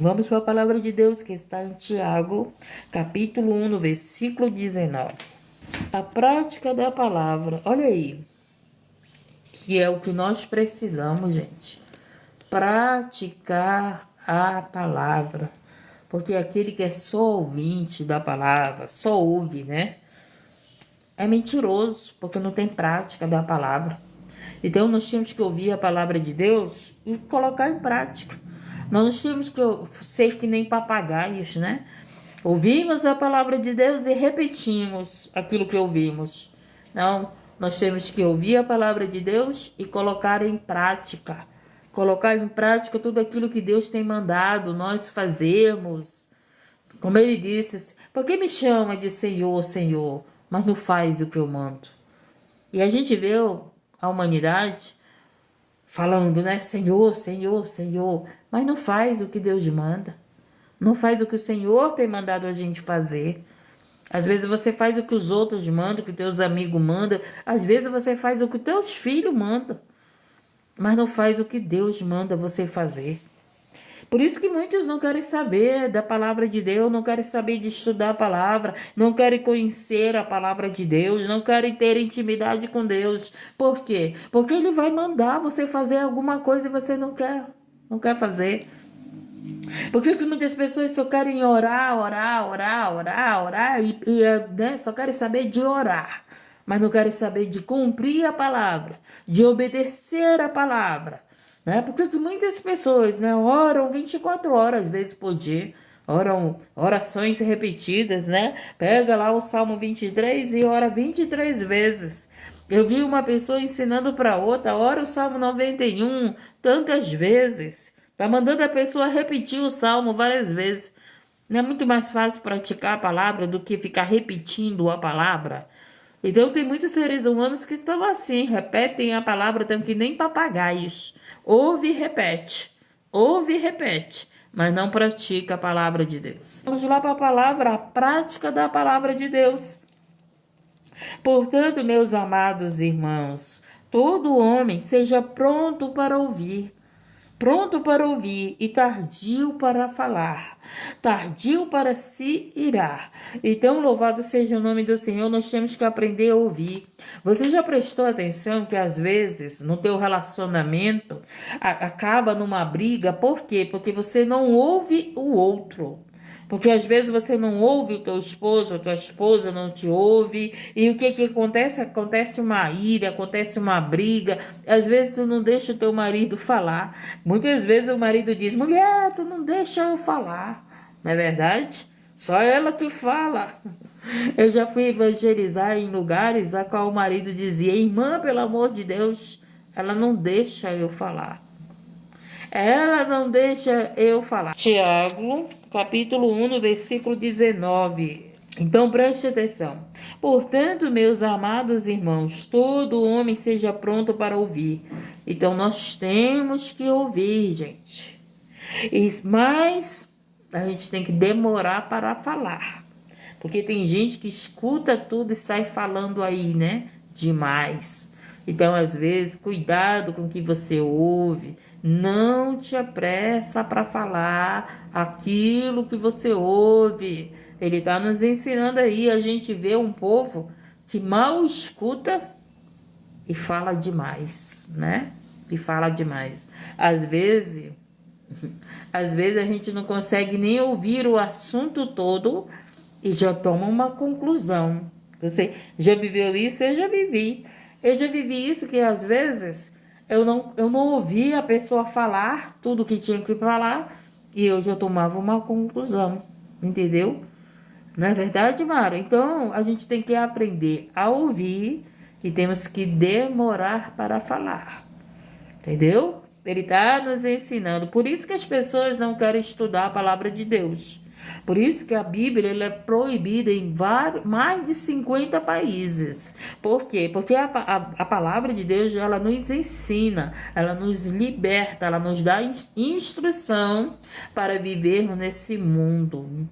Vamos para a palavra de Deus que está em Tiago, capítulo 1, no versículo 19. A prática da palavra, olha aí, que é o que nós precisamos, gente. Praticar a palavra. Porque aquele que é só ouvinte da palavra, só ouve, né? É mentiroso, porque não tem prática da palavra. Então nós temos que ouvir a palavra de Deus e colocar em prática. Nós temos que ser que nem papagaios, né? Ouvimos a palavra de Deus e repetimos aquilo que ouvimos. Não, nós temos que ouvir a palavra de Deus e colocar em prática. Colocar em prática tudo aquilo que Deus tem mandado nós fazermos. Como ele disse, por que me chama de Senhor, Senhor, mas não faz o que eu mando? E a gente vê a humanidade falando, né? Senhor, Senhor, Senhor, mas não faz o que Deus manda. Não faz o que o Senhor tem mandado a gente fazer. Às vezes você faz o que os outros mandam, o que teus amigos mandam. Às vezes você faz o que teus filhos mandam. Mas não faz o que Deus manda você fazer. Por isso que muitos não querem saber da palavra de Deus, não querem saber de estudar a palavra, não querem conhecer a palavra de Deus, não querem ter intimidade com Deus. Por quê? Porque Ele vai mandar você fazer alguma coisa e você não quer fazer. Por que muitas pessoas só querem orar e né, só querem saber de orar, mas não querem saber de cumprir a palavra, de obedecer a palavra, né? Por que muitas pessoas, né, oram 24 horas, às vezes por dia, oram orações repetidas, né? Pega lá o Salmo 23 e ora 23 vezes. Eu vi uma pessoa ensinando para outra, ora o Salmo 91 tantas vezes. Tá mandando a pessoa repetir o salmo várias vezes. Não é muito mais fácil praticar a palavra do que ficar repetindo a palavra? Então tem muitos seres humanos que estão assim, repetem a palavra, tanto que nem papagaios. Ouve e repete, mas não pratica a palavra de Deus. Vamos lá para a palavra, a prática da palavra de Deus. Portanto, meus amados irmãos, todo homem seja pronto para ouvir e tardio para falar, tardio para se irar. Então, louvado seja o nome do Senhor, nós temos que aprender a ouvir. Você já prestou atenção que às vezes no teu relacionamento acaba numa briga? Por quê? Porque você não ouve o outro. Porque às vezes você não ouve o teu esposo, a tua esposa não te ouve, e o que acontece? Acontece uma ira, acontece uma briga, às vezes tu não deixa o teu marido falar, muitas vezes o marido diz, mulher, tu não deixa eu falar, não é verdade? Só ela que fala. Eu já fui evangelizar em lugares a qual o marido dizia, irmã, pelo amor de Deus, ela não deixa eu falar. Ela não deixa eu falar. Tiago, capítulo 1, no versículo 19. Então preste atenção. Portanto, meus amados irmãos, todo homem seja pronto para ouvir. Então nós temos que ouvir, gente. Mas a gente tem que demorar para falar. Porque tem gente que escuta tudo e sai falando aí, né? Demais. Então, às vezes, cuidado com o que você ouve. Não te apressa para falar aquilo que você ouve. Ele está nos ensinando aí. A gente vê um povo que mal escuta e fala demais, né? E fala demais. Às vezes a gente não consegue nem ouvir o assunto todo e já toma uma conclusão. Você já viveu isso? Eu já vivi. Eu já vivi isso que às vezes eu não ouvi a pessoa falar tudo que tinha que falar e eu já tomava uma conclusão, entendeu? Não é verdade, Mara? Então a gente tem que aprender a ouvir e temos que demorar para falar, entendeu? Ele está nos ensinando. Por isso que as pessoas não querem estudar a palavra de Deus. Por isso que a Bíblia ela é proibida em mais de 50 países. Por quê? Porque a palavra de Deus ela nos ensina, ela nos liberta, ela nos dá instrução para vivermos nesse mundo,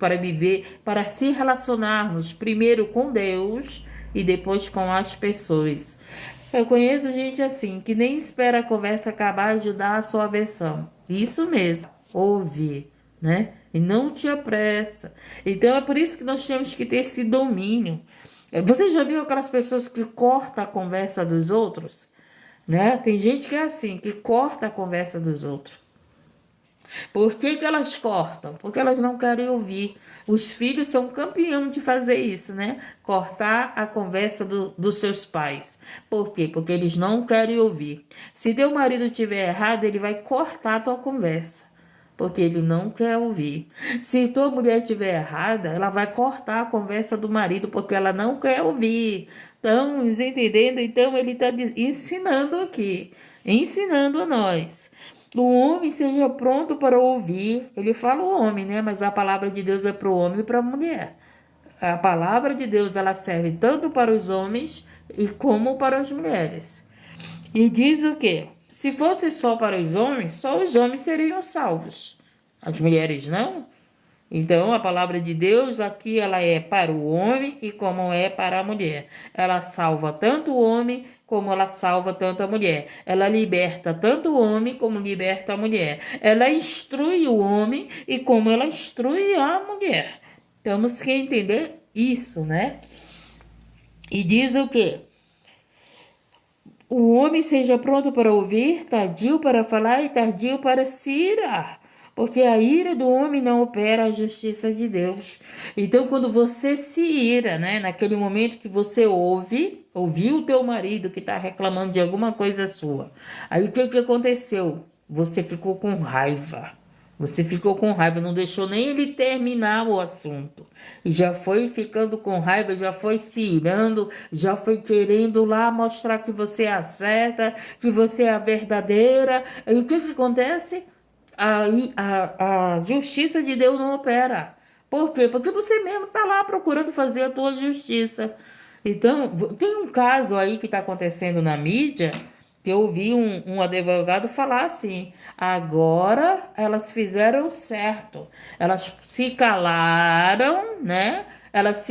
para se relacionarmos primeiro com Deus e depois com as pessoas. Eu conheço gente assim, que nem espera a conversa acabar de dar a sua versão. Isso mesmo, ouvir. né? E não te apressa. Então é por isso que nós temos que ter esse domínio. Você já viu aquelas pessoas que cortam a conversa dos outros? Né? Tem gente que é assim, que corta a conversa dos outros. Por que que elas cortam? Porque elas não querem ouvir. Os filhos são campeão de fazer isso, né? Cortar a conversa dos seus pais. Por quê? Porque eles não querem ouvir. Se teu marido estiver errado, ele vai cortar a tua conversa. Porque ele não quer ouvir. Se tua mulher estiver errada, ela vai cortar a conversa do marido, porque ela não quer ouvir. Estamos entendendo? Então ele está ensinando aqui, ensinando a nós. O homem seja pronto para ouvir. Ele fala o homem, né? Mas a palavra de Deus é para o homem e para a mulher. A palavra de Deus ela serve tanto para os homens e como para as mulheres. E diz o quê? Se fosse só para só os homens seriam salvos. As mulheres não. Então, a palavra de Deus aqui ela é para o homem e como é para a mulher. Ela salva tanto o homem como ela salva tanto a mulher. Ela liberta tanto o homem como liberta a mulher. Ela instrui o homem e como ela instrui a mulher. Temos que entender isso, né? E diz o quê? O homem seja pronto para ouvir, tardio para falar e tardio para se irar, porque a ira do homem não opera a justiça de Deus. Então, quando você se ira, né, naquele momento que você ouviu o teu marido que está reclamando de alguma coisa sua, aí o que aconteceu? Você ficou com raiva. Você ficou com raiva, não deixou nem ele terminar o assunto. E já foi ficando com raiva, já foi se irando, já foi querendo lá mostrar que você é a certa, que você é a verdadeira. E o que acontece? Aí a justiça de Deus não opera. Por quê? Porque você mesmo está lá procurando fazer a tua justiça. Então, tem um caso aí que está acontecendo na mídia que eu ouvi um advogado falar assim: agora elas fizeram certo, elas se calaram, né? Elas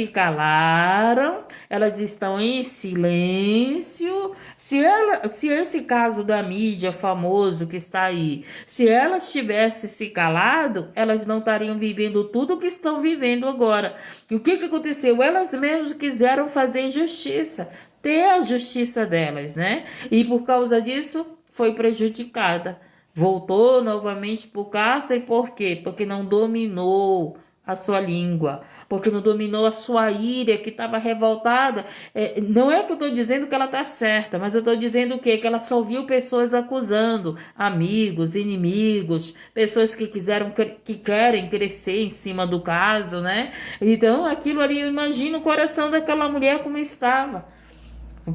estão em silêncio. Se esse caso da mídia famoso que está aí, se elas tivessem se calado, elas não estariam vivendo tudo o que estão vivendo agora. E o que aconteceu? Elas mesmas quiseram fazer justiça, ter a justiça delas, né? E por causa disso foi prejudicada. Voltou novamente para o cárcere, por quê? Porque não dominou a sua língua, porque não dominou a sua ira, que estava revoltada. Não é que eu estou dizendo que ela está certa, mas eu estou dizendo o quê? Que ela só viu pessoas acusando, amigos, inimigos, pessoas que querem crescer em cima do caso, né? Então, aquilo ali, eu imagino o coração daquela mulher como estava.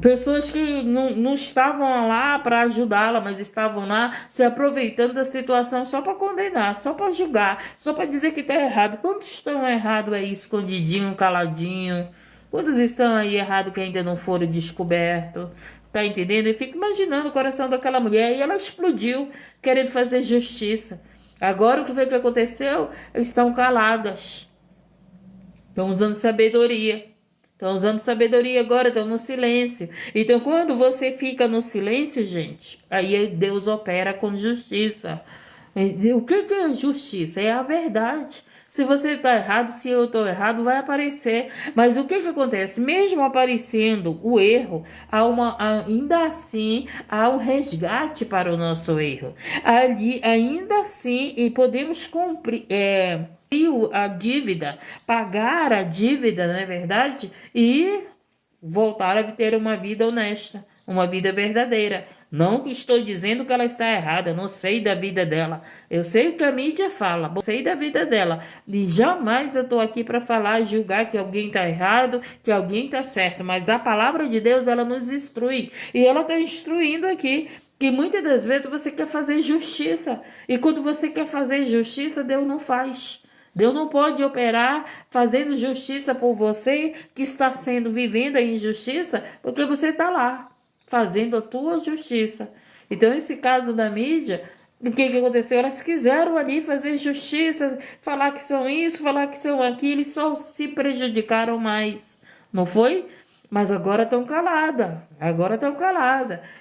Pessoas que não estavam lá para ajudá-la, mas estavam lá se aproveitando da situação só para condenar, só para julgar, só para dizer que está errado. Quantos estão errados aí, escondidinho, caladinho? Quantos estão aí errados que ainda não foram descobertos? Tá entendendo? Eu fico imaginando o coração daquela mulher e ela explodiu, querendo fazer justiça. Agora o que foi que aconteceu? Estão caladas, estão usando sabedoria. Estão usando sabedoria agora, estão no silêncio. Então, quando você fica no silêncio, gente, aí Deus opera com justiça. O que é justiça? É a verdade. Se você está errado, se eu estou errado, vai aparecer. Mas o que acontece? Mesmo aparecendo o erro, ainda assim há um resgate para o nosso erro. Ali, ainda assim, e podemos cumprir. A dívida, pagar a dívida, não é verdade? E voltar a ter uma vida honesta, uma vida verdadeira. Não estou dizendo que ela está errada, eu não sei da vida dela. Eu sei o que a mídia fala, eu sei da vida dela. E jamais eu estou aqui para falar e julgar que alguém está errado, que alguém está certo. Mas a palavra de Deus, ela nos instrui. E ela está instruindo aqui que muitas das vezes você quer fazer justiça. E quando você quer fazer justiça, Deus não faz. Deus não pode operar fazendo justiça por você que está vivendo a injustiça, porque você está lá fazendo a tua justiça. Então, esse caso da mídia, o que aconteceu? Elas quiseram ali fazer justiça, falar que são isso, falar que são aquilo, e só se prejudicaram mais, não foi? Mas agora estão caladas,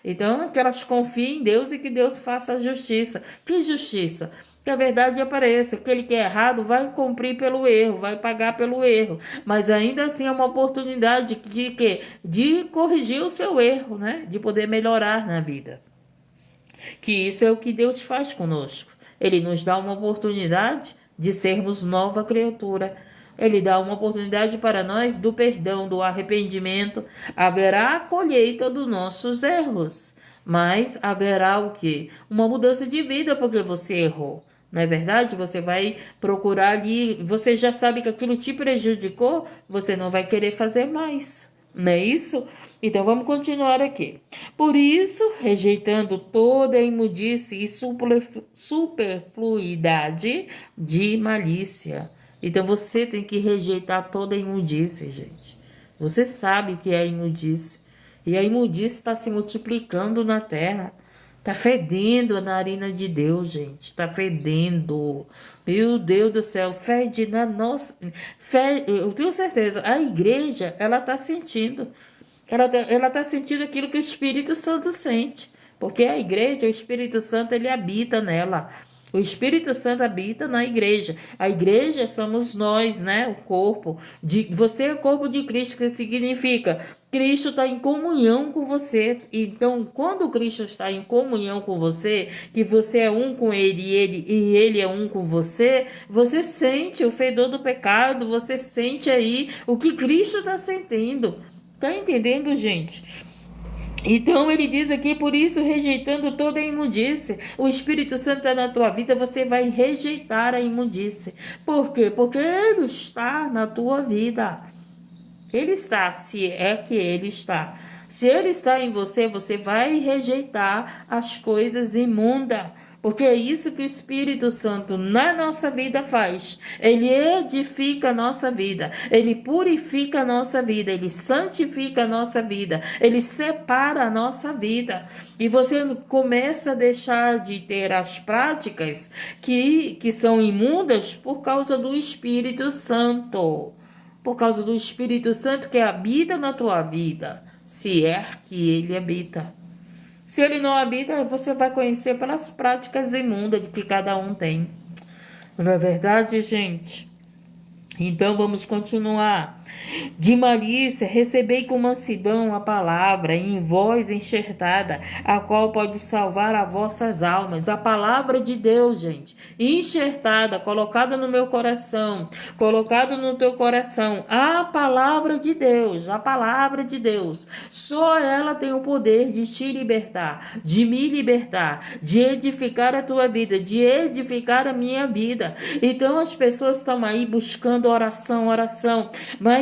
Então, que elas confiem em Deus e que Deus faça a justiça. Que justiça? que a verdade apareça. Aquele que é errado vai cumprir pelo erro, vai pagar pelo erro, mas ainda assim é uma oportunidade de quê? De corrigir o seu erro, né? De poder melhorar na vida. Que isso é o que Deus faz conosco. Ele nos dá uma oportunidade de sermos nova criatura. Ele dá uma oportunidade para nós do perdão, do arrependimento. Haverá a colheita dos nossos erros, mas haverá o quê? Uma mudança de vida porque você errou. Não é verdade? Você vai procurar ali, você já sabe que aquilo te prejudicou, você não vai querer fazer mais. Não é isso? Então vamos continuar aqui. Por isso, rejeitando toda a imundice e superfluidade de malícia. Então você tem que rejeitar toda a imundice, gente. Você sabe que é a imundice. E a imundice está se multiplicando na terra. Tá fedendo a narina de Deus, gente. Tá fedendo. Meu Deus do céu, fede na nossa. Eu tenho certeza, a igreja, ela tá sentindo. Ela tá sentindo aquilo que o Espírito Santo sente. Porque a igreja, o Espírito Santo, ele habita nela. O Espírito Santo habita na igreja. A igreja somos nós, né? O corpo. Você é o corpo de Cristo, que significa Cristo está em comunhão com você. Então, quando Cristo está em comunhão com você, que você é um com ele e ele é um com você, você sente o fedor do pecado, você sente aí o que Cristo está sentindo. Tá entendendo, gente? Então ele diz aqui, por isso, rejeitando toda a imundície. O Espírito Santo está na tua vida, você vai rejeitar a imundície. Por quê? Porque ele está na tua vida. Ele está, se é que ele está. Se ele está em você, você vai rejeitar as coisas imundas. Porque é isso que o Espírito Santo na nossa vida faz. Ele edifica a nossa vida. Ele purifica a nossa vida. Ele santifica a nossa vida. Ele separa a nossa vida. E você começa a deixar de ter as práticas que são imundas por causa do Espírito Santo. Por causa do Espírito Santo que habita na tua vida. Se é que ele habita. Se ele não habita, você vai conhecer pelas práticas imundas de que cada um tem. Não é verdade, gente? Então vamos continuar. De malícia, recebei com mansidão a palavra em voz enxertada, a qual pode salvar as vossas almas. A palavra de Deus, gente, enxertada, colocada no meu coração, colocada no teu coração. A palavra de Deus, a palavra de Deus. Só ela tem o poder de te libertar, de me libertar, de edificar a tua vida, de edificar a minha vida. Então as pessoas estão aí buscando oração, mas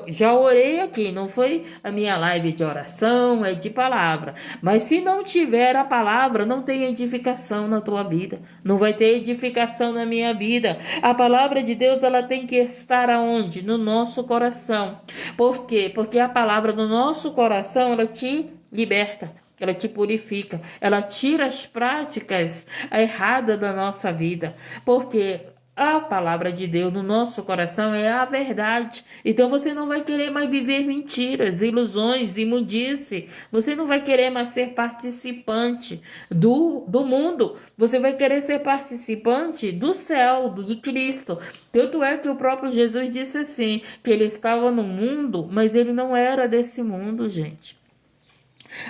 já orei aqui, não foi a minha live de oração, é de palavra, mas se não tiver a palavra, não tem edificação na tua vida, não vai ter edificação na minha vida. A palavra de Deus, ela tem que estar aonde? No nosso coração. Por quê? Porque a palavra do nosso coração, ela te liberta. Ela te purifica, ela tira as práticas erradas da nossa vida, porque a palavra de Deus no nosso coração é a verdade. Então você não vai querer mais viver mentiras, ilusões, imundice. Você não vai querer mais ser participante do mundo. Você vai querer ser participante do céu, de Cristo. Tanto é que o próprio Jesus disse assim, que ele estava no mundo, mas ele não era desse mundo, gente.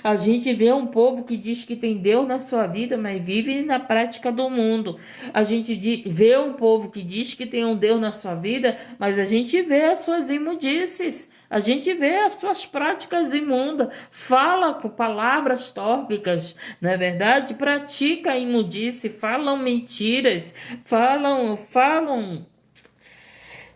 A gente vê um povo que diz que tem Deus na sua vida, mas vive na prática do mundo. A gente vê um povo que diz que tem um Deus na sua vida, mas a gente vê as suas imundícies. A gente vê as suas práticas imundas. Fala com palavras tórpicas, não é verdade? Pratica a imundície, falam mentiras, falam.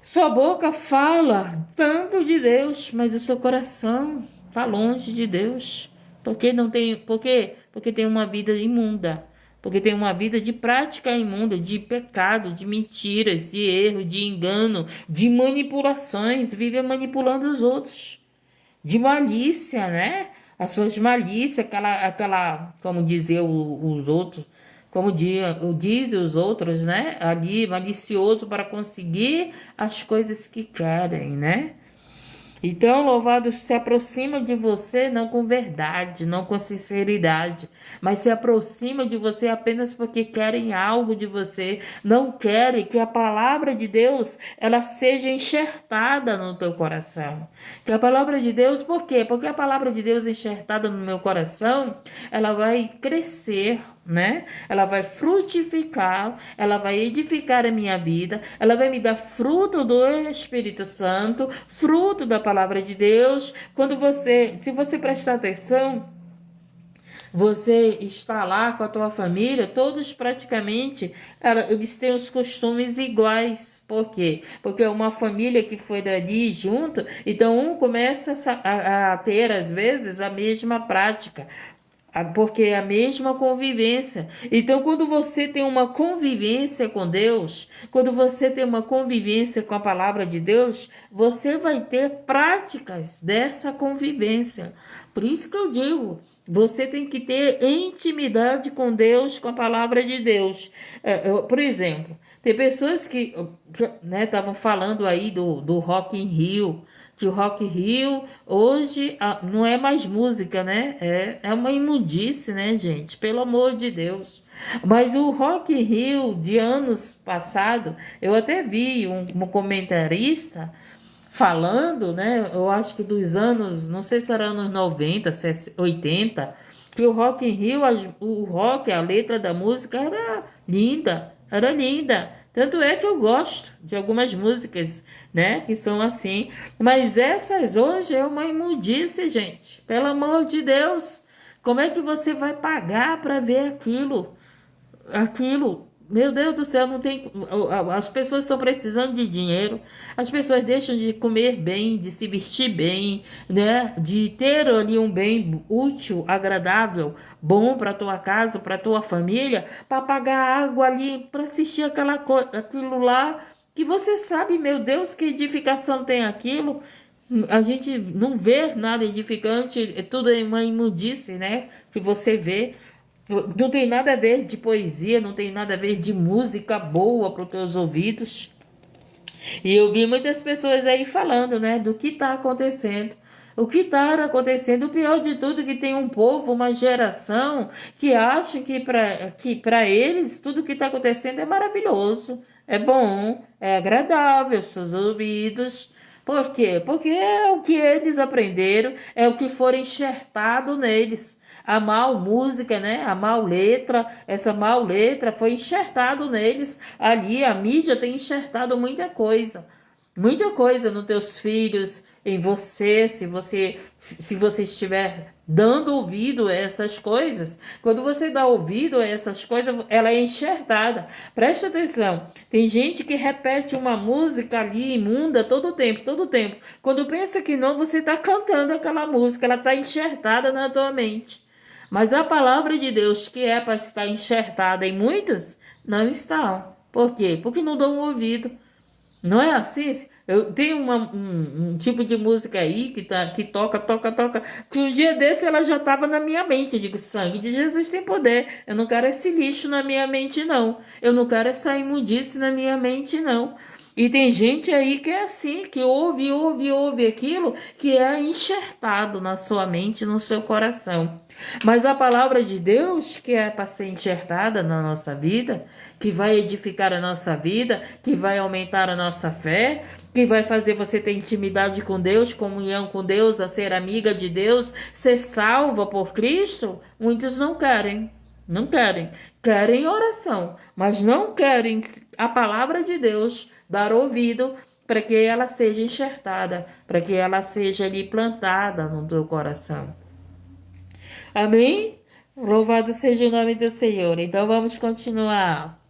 Sua boca fala tanto de Deus, mas o seu coração está longe de Deus. Por quê? Porque tem uma vida imunda. Porque tem uma vida de prática imunda, de pecado, de mentiras, de erro, de engano, de manipulações, vive manipulando os outros. De malícia, né? As suas malícias, como dizer os outros, como dizem os outros, né? Ali, malicioso para conseguir as coisas que querem, né? Então, louvado se aproxima de você não com verdade, não com sinceridade, mas se aproxima de você apenas porque querem algo de você, não querem que a palavra de Deus ela seja enxertada no teu coração. Que a palavra de Deus, por quê? Porque a palavra de Deus enxertada no meu coração, ela vai crescer, né? Ela vai frutificar, ela vai edificar a minha vida, ela vai me dar fruto do Espírito Santo, fruto da palavra de Deus. Se você prestar atenção, você está lá com a tua família, todos praticamente, eles têm os costumes iguais. Por quê? Porque é uma família que foi dali junto, então um começa a ter, às vezes, a mesma prática. Porque é a mesma convivência. Então, quando você tem uma convivência com Deus, quando você tem uma convivência com a palavra de Deus, você vai ter práticas dessa convivência. Por isso que eu digo, você tem que ter intimidade com Deus, com a palavra de Deus. Por exemplo, tem pessoas que estavam falando aí do Rock in Rio, que o Rock in Rio hoje não é mais música, né? É uma imundice, né, gente? Pelo amor de Deus. Mas o Rock in Rio de anos passados, eu até vi um comentarista falando, né? Eu acho que dos anos, não sei se era anos 90, 80, que o Rock in Rio, o rock, a letra da música era linda, era linda. Tanto é que eu gosto de algumas músicas, né, que são assim. Mas essas hoje é uma imundice, gente. Pelo amor de Deus. Como é que você vai pagar para ver aquilo? Aquilo, meu Deus do céu, não tem. As pessoas estão precisando de dinheiro, as pessoas deixam de comer bem, de se vestir bem, né? De ter ali um bem útil, agradável, bom para tua casa, para tua família, para pagar água ali, para assistir aquilo lá, que você sabe, meu Deus, que edificação tem aquilo. A gente não vê nada edificante, tudo é uma imundice, né? Que você vê. Não tem nada a ver de poesia, não tem nada a ver de música boa para os teus ouvidos. E eu vi muitas pessoas aí falando, né, do que está acontecendo. O que está acontecendo, o pior de tudo é que tem um povo, uma geração que acha que para eles tudo que está acontecendo é maravilhoso, é bom, é agradável aos seus ouvidos. Por quê? Porque é o que eles aprenderam, é o que foi enxertado neles. A mal música, né? A mal letra, essa mal letra foi enxertado neles. Ali a mídia tem enxertado muita coisa nos teus filhos, em você, se você estiver dando ouvido a essas coisas. Quando você dá ouvido a essas coisas, ela é enxertada. Presta atenção. Tem gente que repete uma música ali imunda todo o tempo, todo o tempo. Quando pensa que não, você está cantando aquela música, ela está enxertada na tua mente. Mas a palavra de Deus, que é para estar enxertada em muitos, não estão. Por quê? Porque não dão ouvido. Não é assim? Eu tenho um tipo de música aí que toca, que um dia desse ela já estava na minha mente. Eu digo, sangue de Jesus tem poder. Eu não quero esse lixo na minha mente, não. Eu não quero essa imundice na minha mente, não. E tem gente aí que é assim, que ouve aquilo que é enxertado na sua mente, no seu coração. Mas a palavra de Deus, que é para ser enxertada na nossa vida, que vai edificar a nossa vida, que vai aumentar a nossa fé, que vai fazer você ter intimidade com Deus, comunhão com Deus, a ser amiga de Deus, ser salva por Cristo, muitos não querem. Não querem. Querem oração, mas não querem a palavra de Deus dar ouvido para que ela seja enxertada, para que ela seja ali plantada no teu coração. Amém? Louvado seja o nome do Senhor. Então vamos continuar.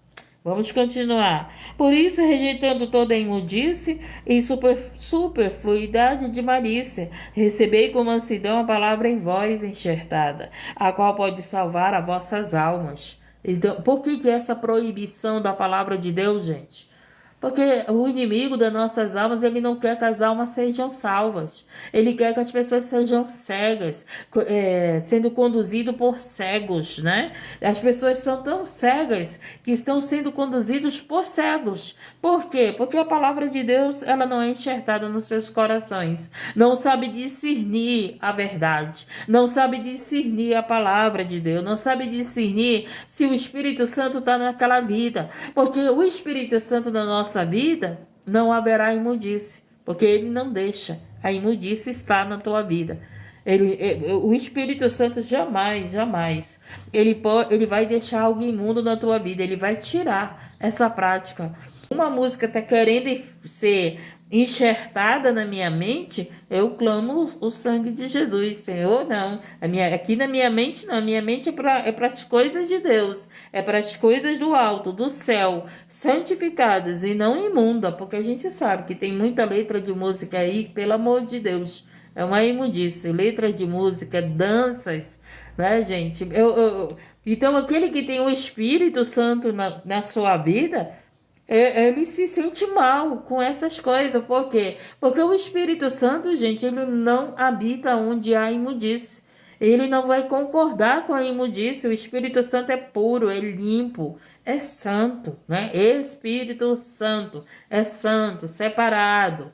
Vamos continuar. Por isso, rejeitando toda imundice e superfluidade de malícia, recebei com mansidão a palavra em vós enxertada, a qual pode salvar as vossas almas. Então, por que essa proibição da palavra de Deus, gente? Porque o inimigo das nossas almas, ele não quer que as almas sejam salvas. Ele quer que as pessoas sejam cegas, sendo conduzido por cegos, né? As pessoas são tão cegas que estão sendo conduzidos por cegos. Por quê? Porque a palavra de Deus, ela não é enxertada nos seus corações. Não sabe discernir a verdade. Não sabe discernir a palavra de Deus. Não sabe discernir se o Espírito Santo está naquela vida. Porque o Espírito Santo na nossa vida, não haverá imundície. Porque ele não deixa a imundície estar na tua vida. O Espírito Santo jamais, ele vai deixar algo imundo na tua vida, ele vai tirar essa prática. Uma música está querendo ser enxertada na minha mente, eu clamo o sangue de Jesus, Senhor, não. Aqui na minha mente, não. A minha mente é para as coisas de Deus, é para as coisas do alto, do céu, santificadas e não imunda, porque a gente sabe que tem muita letra de música aí, pelo amor de Deus, é uma imundície, letra de música, danças, né, gente? Então, aquele que tem o Espírito Santo na sua vida, ele se sente mal com essas coisas. Por quê? Porque o Espírito Santo, gente, ele não habita onde há imundície. Ele não vai concordar com a imundície. O Espírito Santo é puro, é limpo, é santo, né? Espírito Santo é santo, separado.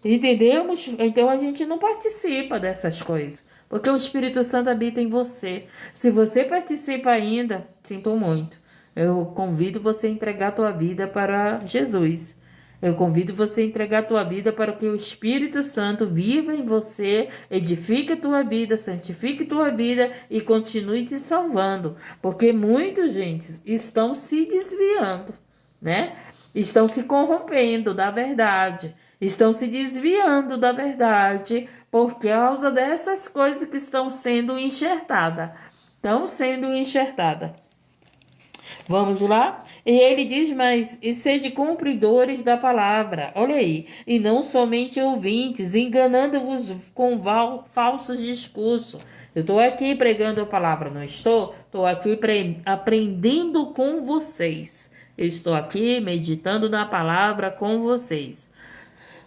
Entendemos? Então a gente não participa dessas coisas, porque o Espírito Santo habita em você. Se você participa ainda, sinto muito. Eu convido você a entregar a tua vida para Jesus. Eu convido você a entregar a tua vida para que o Espírito Santo viva em você, edifique a tua vida, santifique a tua vida e continue te salvando. Porque muitos, gente, estão se desviando, né? Estão se corrompendo da verdade, estão se desviando da verdade por causa dessas coisas que estão sendo enxertadas. Estão sendo enxertadas. Vamos lá? E ele diz mais, e sede cumpridores da palavra, olha aí, e não somente ouvintes, enganando-vos com falsos discursos. Eu estou aqui pregando a palavra, não estou? Estou aqui aprendendo com vocês. Eu estou aqui meditando na palavra com vocês.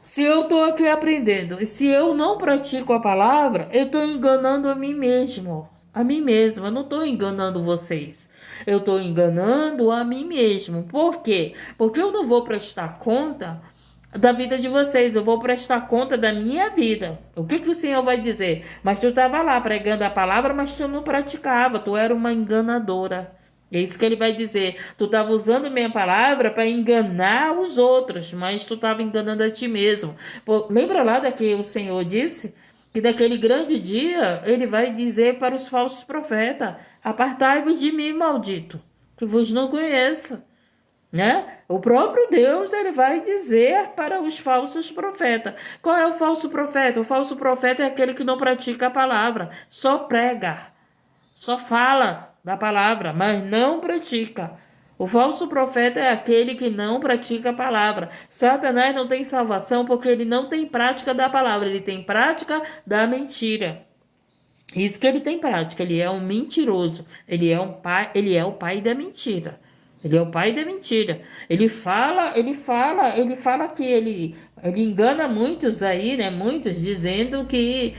Se eu estou aqui aprendendo, e se eu não pratico a palavra, eu estou enganando a mim mesmo. A mim mesmo, eu não estou enganando vocês. Eu estou enganando a mim mesmo. Por quê? Porque eu não vou prestar conta da vida de vocês. Eu vou prestar conta da minha vida. O que o Senhor vai dizer? Mas tu estava lá pregando a palavra, mas tu não praticava. Tu era uma enganadora. É isso que ele vai dizer. Tu estava usando minha palavra para enganar os outros, mas tu estava enganando a ti mesmo. Pô, lembra lá da que o Senhor disse? Que daquele grande dia ele vai dizer para os falsos profetas: apartai-vos de mim, maldito, que vos não conheço. Né? O próprio Deus, ele vai dizer para os falsos profetas. Qual é o falso profeta? O falso profeta é aquele que não pratica a palavra, só prega, só fala da palavra, mas não pratica. O falso profeta é aquele que não pratica a palavra. Satanás não tem salvação porque ele não tem prática da palavra, ele tem prática da mentira. Isso que ele tem prática, ele é um mentiroso, ele é o pai da mentira. Ele é o pai da mentira. Ele fala que ele engana muitos aí, né? Muitos dizendo que,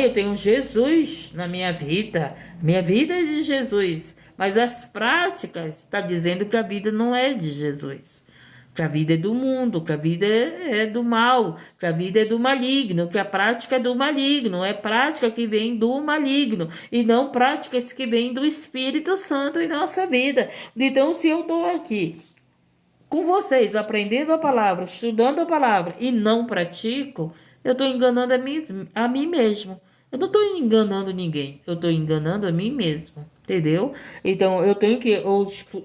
eu tenho Jesus na minha vida é de Jesus. Mas as práticas está dizendo que a vida não é de Jesus. Que a vida é do mundo, que a vida é do mal, que a vida é do maligno, que a prática é do maligno, é prática que vem do maligno e não práticas que vêm do Espírito Santo em nossa vida. Então, se eu estou aqui com vocês, aprendendo a palavra, estudando a palavra e não pratico, eu estou enganando a mim mesmo. Eu não estou enganando ninguém, eu estou enganando a mim mesmo. Entendeu? Então, eu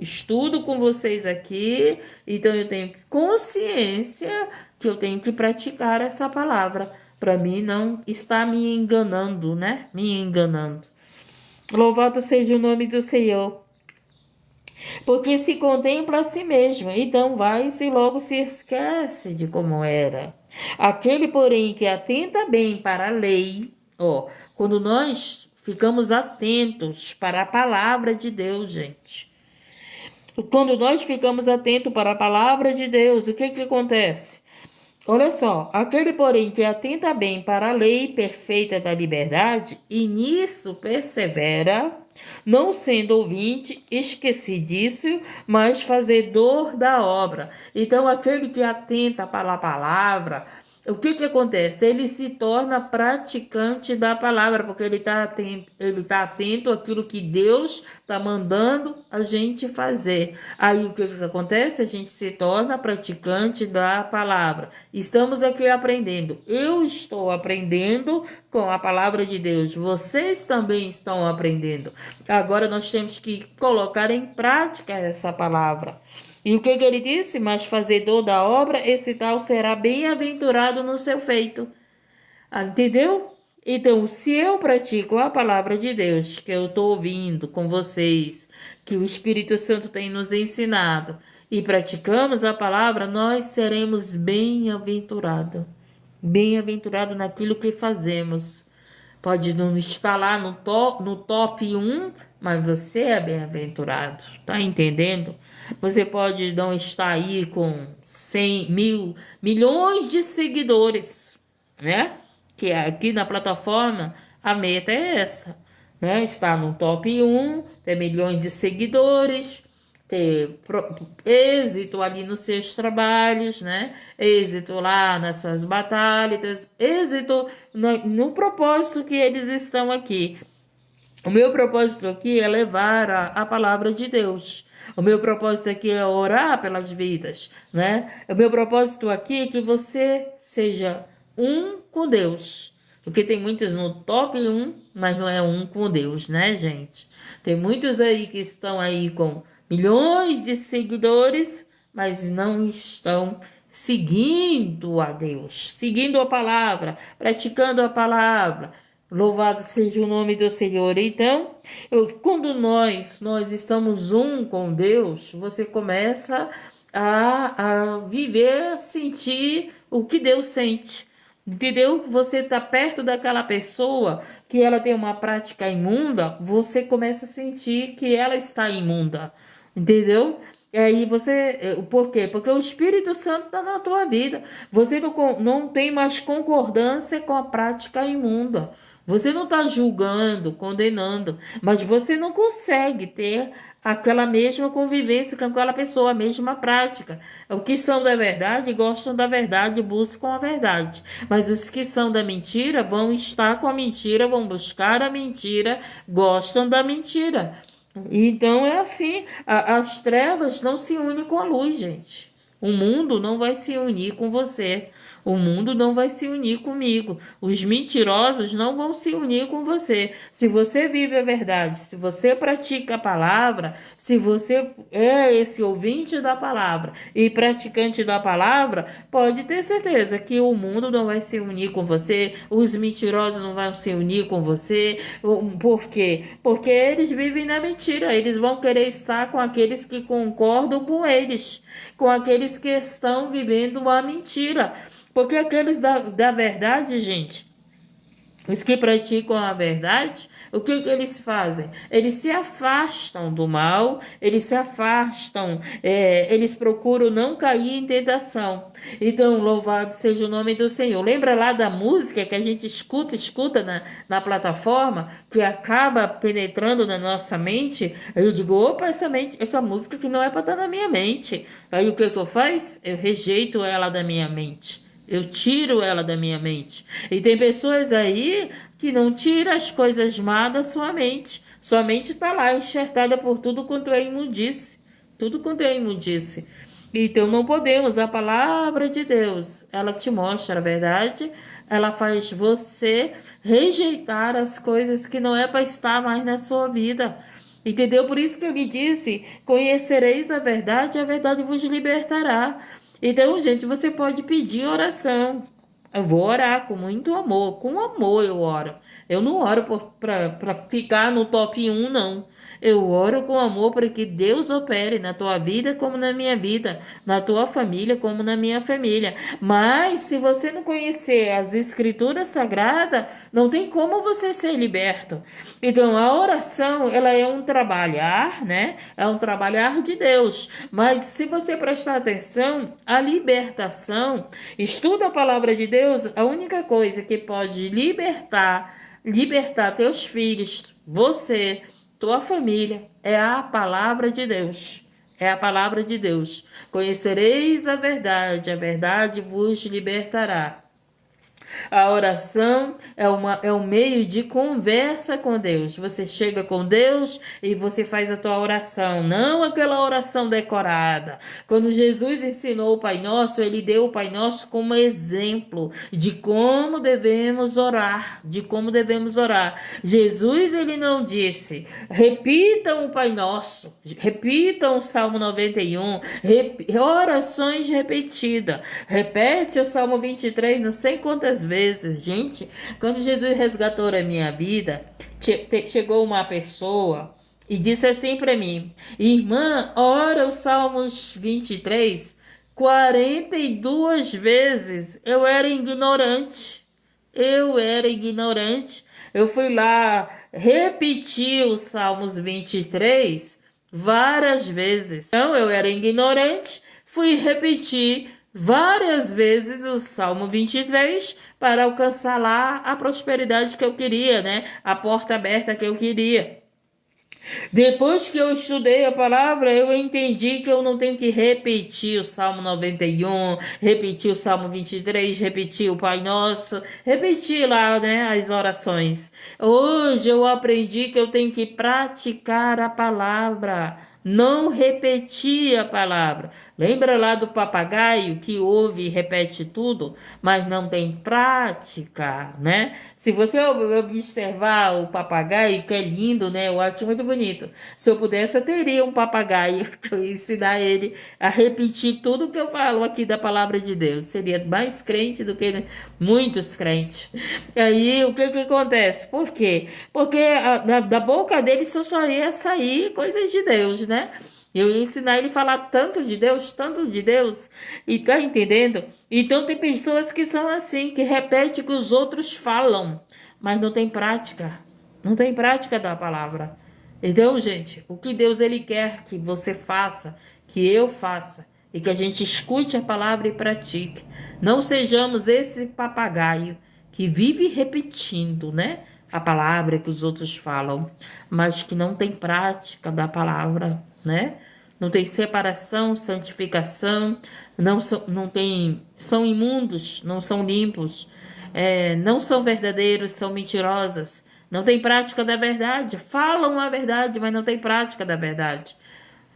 estudo com vocês aqui, então eu tenho consciência que eu tenho que praticar essa palavra, para mim não estar me enganando, né? Me enganando. Louvado seja o nome do Senhor. Porque se contempla a si mesmo, então vai-se e logo se esquece de como era. Aquele, porém, que atenta bem para a lei, quando nós ficamos atentos para a palavra de Deus, gente. Quando nós ficamos atentos para a palavra de Deus, o que que acontece? Olha só, aquele, porém, que atenta bem para a lei perfeita da liberdade e nisso persevera, não sendo ouvinte, esquecidiço, mas fazedor da obra. Então, aquele que atenta para a palavra, o que que acontece? Ele se torna praticante da palavra, porque ele tá atento àquilo que Deus está mandando a gente fazer. Aí o que que acontece? A gente se torna praticante da palavra. Estamos aqui aprendendo. Eu estou aprendendo com a palavra de Deus. Vocês também estão aprendendo. Agora nós temos que colocar em prática essa palavra. E o que que ele disse? Mas fazedor da obra, esse tal será bem-aventurado no seu feito. Entendeu? Então, se eu pratico a palavra de Deus, que eu estou ouvindo com vocês, que o Espírito Santo tem nos ensinado, e praticamos a palavra, nós seremos bem-aventurados. Bem-aventurado naquilo que fazemos. Pode não estar lá no top 1, mas você é bem-aventurado. Tá entendendo? Você pode não estar aí com 100 mil, milhões de seguidores, né? Que aqui na plataforma a meta é essa, né? Estar no top 1, ter milhões de seguidores, ter êxito ali nos seus trabalhos, né? Êxito lá nas suas batalhas, êxito no propósito que eles estão aqui. O meu propósito aqui é levar a palavra de Deus. O meu propósito aqui é orar pelas vidas, né? O meu propósito aqui é que você seja um com Deus. Porque tem muitos no top 1, mas não é um com Deus, né, gente? Tem muitos aí que estão aí com milhões de seguidores, mas não estão seguindo a Deus, seguindo a palavra, praticando a palavra. Louvado seja o nome do Senhor. Então, quando nós estamos um com Deus, você começa a viver, sentir o que Deus sente. Entendeu? Você está perto daquela pessoa que ela tem uma prática imunda, você começa a sentir que ela está imunda. Entendeu? E aí por quê? Porque o Espírito Santo está na tua vida. Você não tem mais concordância com a prática imunda. Você não está julgando, condenando, mas você não consegue ter aquela mesma convivência com aquela pessoa, a mesma prática. Os que são da verdade gostam da verdade, buscam a verdade. Mas os que são da mentira vão estar com a mentira, vão buscar a mentira, gostam da mentira. Então é assim, as trevas não se unem com a luz, gente. O mundo não vai se unir com você. O mundo não vai se unir comigo. Os mentirosos não vão se unir com você. Se você vive a verdade, se você pratica a palavra, se você é esse ouvinte da palavra e praticante da palavra, pode ter certeza que o mundo não vai se unir com você, os mentirosos não vão se unir com você. Por quê? Porque eles vivem na mentira. Eles vão querer estar com aqueles que concordam com eles, com aqueles que estão vivendo a mentira. Porque aqueles da verdade, gente, os que praticam a verdade, o que eles fazem? Eles se afastam do mal, eles se afastam, eles procuram não cair em tentação. Então, louvado seja o nome do Senhor. Lembra lá da música que a gente escuta na plataforma, que acaba penetrando na nossa mente? Eu digo, opa, essa música que não é para estar na minha mente. Aí o que eu faço? Eu rejeito ela da minha mente. Eu tiro ela da minha mente. E tem pessoas aí que não tiram as coisas má da sua mente. Sua mente está lá enxertada por tudo quanto é imundice. Tudo quanto é imundice. Então não podemos. A palavra de Deus, ela te mostra a verdade. Ela faz você rejeitar as coisas que não é para estar mais na sua vida. Entendeu? Por isso que ele disse: conhecereis a verdade vos libertará. Então, gente, você pode pedir oração. Eu vou orar com muito amor. Com amor eu oro. Eu não oro para ficar no top 1, não. Eu oro com amor para que Deus opere na tua vida como na minha vida, na tua família como na minha família. Mas se você não conhecer as escrituras sagradas, não tem como você ser liberto. Então a oração, ela é um trabalhar, né? É um trabalhar de Deus. Mas se você prestar atenção, a libertação, estuda a palavra de Deus, a única coisa que pode libertar teus filhos, você, tua família, é a palavra de Deus. É a palavra de Deus. Conhecereis a verdade vos libertará. A oração é um meio de conversa com Deus. Você chega com Deus e você faz a tua oração, não aquela oração decorada. Quando Jesus ensinou o Pai Nosso, ele deu o Pai Nosso como exemplo de como devemos orar, Jesus, ele não disse, repitam o Pai Nosso, repitam o Salmo 91, orações repetidas. Repete o Salmo 23, não sei quantas vezes, gente. Quando Jesus resgatou a minha vida, chegou uma pessoa e disse assim para mim: irmã, ora os Salmos 23 42 vezes. Eu era ignorante. Eu fui lá repetir os Salmos 23 várias vezes. Então, eu era ignorante, fui repetir várias vezes o Salmo 23 para alcançar lá a prosperidade que eu queria, né? A porta aberta que eu queria. Depois que eu estudei a palavra, eu entendi que eu não tenho que repetir o Salmo 91, repetir o Salmo 23, repetir o Pai Nosso, repetir lá, né, as orações. Hoje eu aprendi que eu tenho que praticar a palavra, não repetir a palavra. Lembra lá do papagaio que ouve e repete tudo, mas não tem prática, né? Se você observar o papagaio, que é lindo, né? Eu acho muito bonito. Se eu pudesse, eu teria um papagaio para ensinar ele a repetir tudo que eu falo aqui da palavra de Deus. Seria mais crente do que muitos crentes. E aí, o que acontece? Por quê? Porque da boca dele só ia sair coisas de Deus, né? Eu ia ensinar ele a falar tanto de Deus, e tá entendendo? Então tem pessoas que são assim, que repetem o que os outros falam, mas não tem prática da palavra. Então, gente, o que Deus ele quer que você faça, que eu faça, e que a gente escute a palavra e pratique. Não sejamos esse papagaio que vive repetindo, né? A palavra que os outros falam, mas que não tem prática da palavra, né? Não tem separação, santificação, são imundos, não são limpos, não são verdadeiros, são mentirosos, não tem prática da verdade, falam a verdade, mas não tem prática da verdade.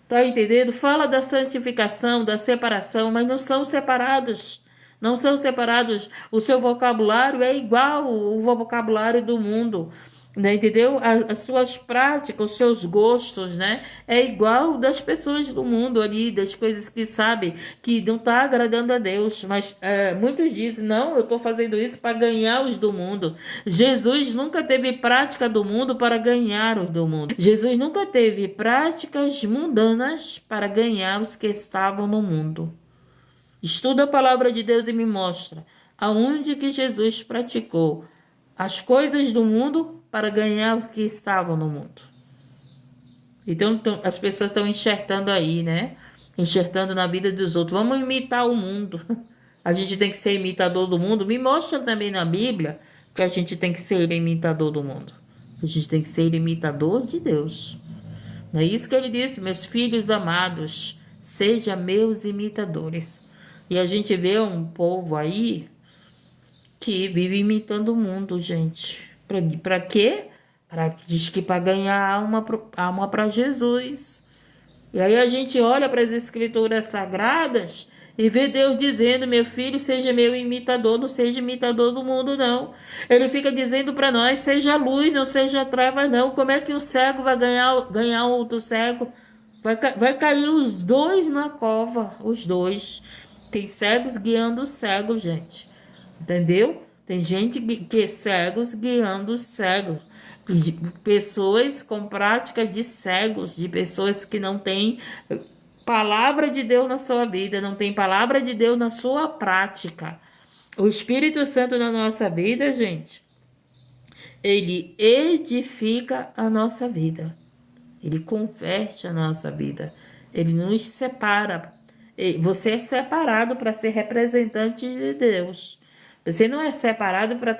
Tá entendendo? Fala da santificação, da separação, mas não são separados. Não são separados. O seu vocabulário é igual o vocabulário do mundo, né? Entendeu? As suas práticas, os seus gostos, né? É igual das pessoas do mundo ali, das coisas que sabem que não está agradando a Deus. Mas muitos dizem, não, eu estou fazendo isso para ganhar os do mundo. Jesus nunca teve prática do mundo para ganhar os do mundo. Jesus nunca teve práticas mundanas para ganhar os que estavam no mundo. Estuda a palavra de Deus e me mostra aonde que Jesus praticou as coisas do mundo para ganhar os que estavam no mundo. Então as pessoas estão enxertando aí, né? Enxertando na vida dos outros. Vamos imitar o mundo. A gente tem que ser imitador do mundo. Me mostra também na Bíblia que a gente tem que ser imitador do mundo. A gente tem que ser imitador de Deus. Não é isso que ele disse? Meus filhos amados, sejam meus imitadores. E a gente vê um povo aí que vive imitando o mundo, gente. Para quê? Diz que para ganhar alma para Jesus. E aí a gente olha para as escrituras sagradas e vê Deus dizendo, meu filho, seja meu imitador, não seja imitador do mundo, não. Ele fica dizendo para nós, seja luz, não seja trevas, não. Como é que um cego vai ganhar outro cego? Vai cair os dois na cova, os dois. Tem cegos guiando o cego, gente. Entendeu? Tem gente que é cegos guiando os cegos. Pessoas com prática de cegos, de pessoas que não têm palavra de Deus na sua vida, não tem palavra de Deus na sua prática. O Espírito Santo na nossa vida, gente, ele edifica a nossa vida. Ele converte a nossa vida. Ele nos separa. Você é separado para ser representante de Deus. Você não é separado para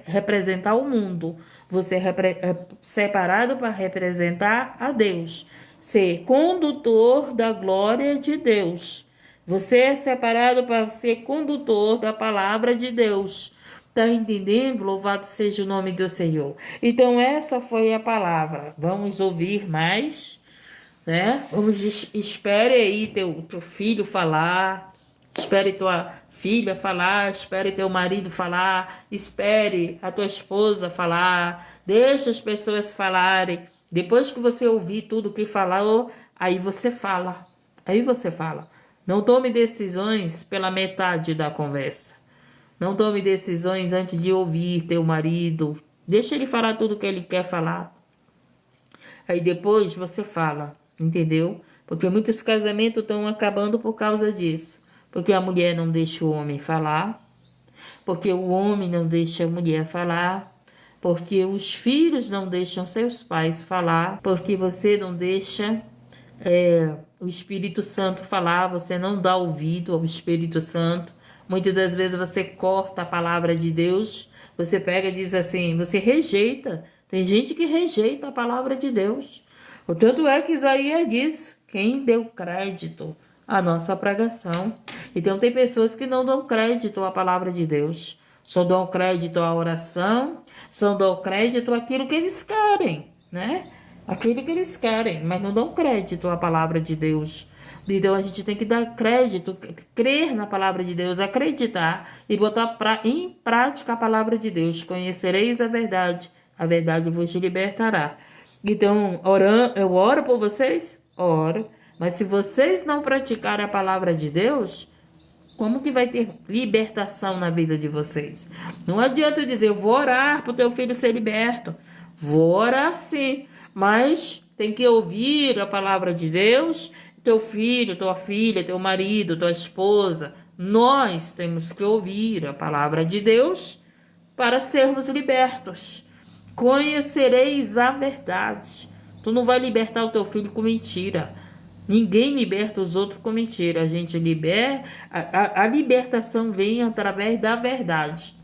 representar o mundo. Você é separado para representar a Deus. Ser condutor da glória de Deus. Você é separado para ser condutor da palavra de Deus. Está entendendo? Louvado seja o nome do Senhor. Então, essa foi a palavra. Vamos ouvir mais, né? Espere aí teu filho falar. Espere tua filha falar. Espere teu marido falar. Espere a tua esposa falar. Deixa as pessoas falarem. Depois que você ouvir tudo que falou, aí você fala. Aí você fala. Não tome decisões pela metade da conversa. Não tome decisões antes de ouvir teu marido. Deixa ele falar tudo que ele quer falar. Aí depois você fala, entendeu? Porque muitos casamentos estão acabando por causa disso. Porque a mulher não deixa o homem falar. Porque o homem não deixa a mulher falar. Porque os filhos não deixam seus pais falar. Porque você não deixa o Espírito Santo falar. Você não dá ouvido ao Espírito Santo. Muitas das vezes você corta a palavra de Deus, você pega e diz assim, você rejeita. Tem gente que rejeita a palavra de Deus. O tanto é que Isaías diz, quem deu crédito à nossa pregação. Então tem pessoas que não dão crédito à palavra de Deus. Só dão crédito à oração, só dão crédito àquilo que eles querem, né? Aquilo que eles querem, mas não dão crédito à palavra de Deus. Então a gente tem que dar crédito, crer na palavra de Deus, acreditar e botar em prática a palavra de Deus. Conhecereis a verdade vos libertará. Então, eu oro por vocês? Oro. Mas se vocês não praticarem a palavra de Deus, como que vai ter libertação na vida de vocês? Não adianta eu dizer, eu vou orar para o teu filho ser liberto. Vou orar sim, mas tem que ouvir a palavra de Deus. Teu filho, tua filha, teu marido, tua esposa, nós temos que ouvir a palavra de Deus para sermos libertos. Conhecereis a verdade. Tu não vai libertar o teu filho com mentira. Ninguém liberta os outros com mentira. A gente liberta, a libertação vem através da verdade.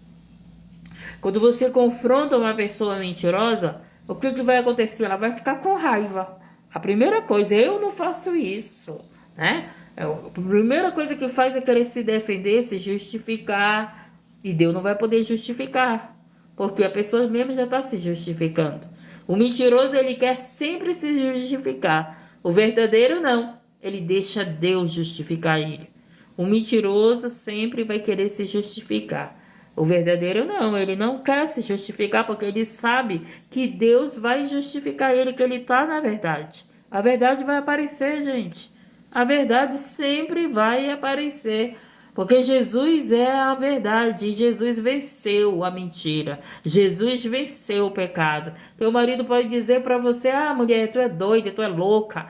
Quando você confronta uma pessoa mentirosa, o que vai acontecer? Ela vai ficar com raiva. A primeira coisa, eu não faço isso, né? A primeira coisa que faz é querer se defender, se justificar. E Deus não vai poder justificar, porque a pessoa mesmo já está se justificando. O mentiroso, ele quer sempre se justificar. O verdadeiro, não. Ele deixa Deus justificar ele. O mentiroso sempre vai querer se justificar. O verdadeiro não, ele não quer se justificar porque ele sabe que Deus vai justificar ele, que ele está na verdade. A verdade vai aparecer, gente. A verdade sempre vai aparecer. Porque Jesus é a verdade, Jesus venceu a mentira, Jesus venceu o pecado. Teu marido pode dizer para você, mulher, tu é doida, tu é louca,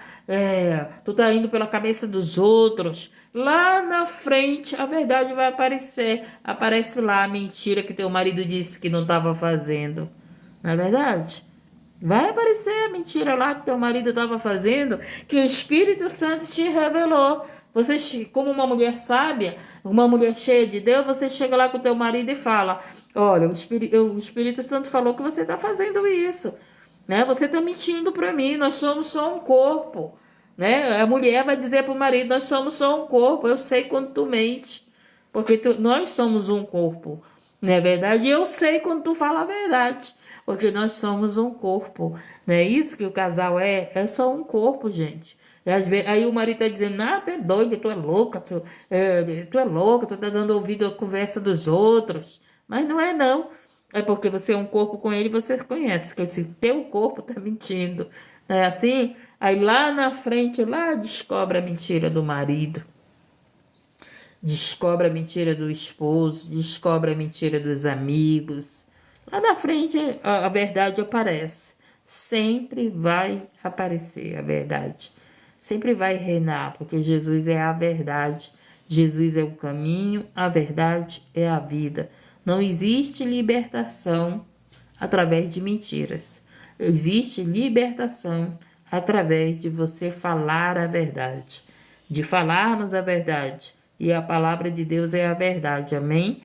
tu tá indo pela cabeça dos outros. Lá na frente a verdade vai aparecer, aparece lá a mentira que teu marido disse que não estava fazendo, não é verdade? Vai aparecer a mentira lá que teu marido estava fazendo, que o Espírito Santo te revelou. Você, como uma mulher sábia, uma mulher cheia de Deus, você chega lá com o teu marido e fala, olha, o Espírito Santo falou que você está fazendo isso, né? Você está mentindo para mim, nós somos só um corpo, né? A mulher vai dizer para o marido, nós somos só um corpo, eu sei quando tu mente, porque nós somos um corpo, não é verdade? E eu sei quando tu fala a verdade, porque nós somos um corpo, não é isso que o casal é só um corpo, gente. Aí o marido tá dizendo, tu é doida, tu é louca, tu é louca, tu tá dando ouvido à conversa dos outros. Mas não é não. É porque você é um corpo com ele, você conhece que esse teu corpo tá mentindo. Não é assim? Aí lá na frente, lá descobre a mentira do marido. Descobre a mentira do esposo, descobre a mentira dos amigos. Lá na frente a verdade aparece. Sempre vai aparecer a verdade. Sempre vai reinar, porque Jesus é a verdade. Jesus é o caminho, a verdade é a vida. Não existe libertação através de mentiras. Existe libertação através de você falar a verdade, de falarmos a verdade. E a palavra de Deus é a verdade. Amém?